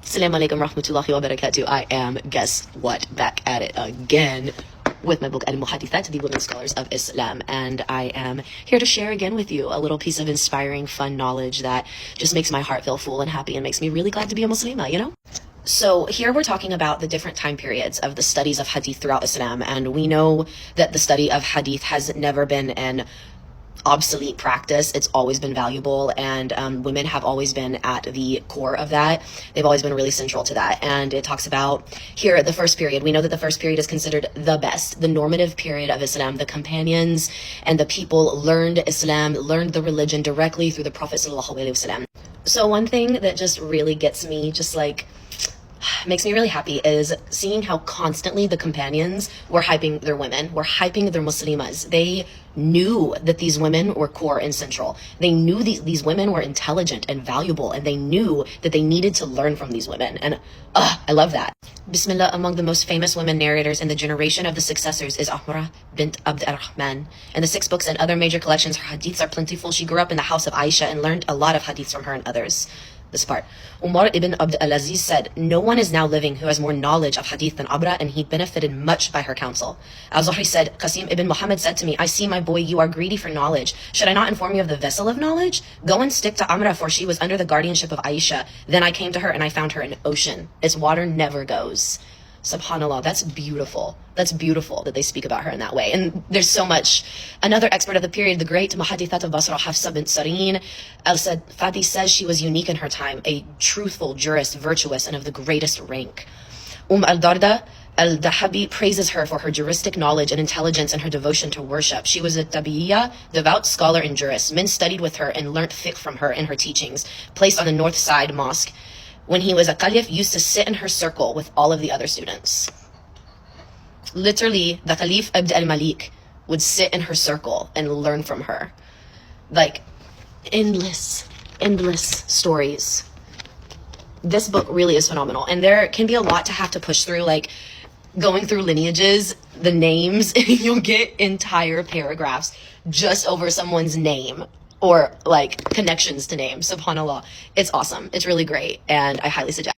Assalamu alaikum rahmatullahi wa barakatuh. I am, guess what, back at it again with my book Al-Muhadithat, the Women Scholars of Islam. And I am here to share again with you a little piece of inspiring, fun knowledge that just makes my heart feel full and happy and makes me really glad to be a Muslimah, you know? So here we're talking about the different time periods of the studies of hadith throughout Islam. And we know that the study of hadith has never been an obsolete practice. It's always been valuable, and women have always been at the core of that. They've always been really central to that. And it talks about here the first period. We know that the first period is considered the best, the normative period of Islam. The companions and the people learned Islam, learned the religion directly through the Prophet sallallahu alaihi wasallam. So one thing that just really gets me, just like makes me really happy, is seeing how constantly the companions were hyping their women, were hyping their Muslimas. They knew that these women were core and central. They knew these women were intelligent and valuable, and they knew that they needed to learn from these women. And I love that. Bismillah, among the most famous women narrators in the generation of the successors is Amra bint Abd al-Rahman. In the 6 books and other major collections, her hadiths are plentiful. She grew up in the house of Aisha and learned a lot of hadiths from her and others. This part. Umar ibn Abd al-Aziz said, "No one is now living who has more knowledge of hadith than Abra, and he benefited much by her counsel." Al-Zuhri said, "Qasim ibn Muhammad said to me, I see, my boy, you are greedy for knowledge. Should I not inform you of the vessel of knowledge? Go and stick to Amra, for she was under the guardianship of Aisha. Then I came to her and I found her an ocean. Its water never goes." Subhanallah, that's beautiful. That's beautiful that they speak about her in that way. And there's so much. Another expert of the period, the great Muhaddithat of Basra, Hafsa bint Sareen al-Fadi, says she was unique in her time, a truthful jurist, virtuous, and of the greatest rank. Al-Darda al-Dahabi praises her for her juristic knowledge and intelligence and her devotion to worship. She was a tabiyya, devout scholar and jurist. Men studied with her and learnt fiqh from her and her teachings. Placed on the north side mosque, when he was a caliph, used to sit in her circle with all of the other students. Literally, the Caliph Abd al-Malik would sit in her circle and learn from her. Like, endless stories. This book really is phenomenal. And there can be a lot to have to push through, like going through lineages, the names, you'll get entire paragraphs just over someone's name, or like connections to names. SubhanAllah. It's awesome. It's really great. And I highly suggest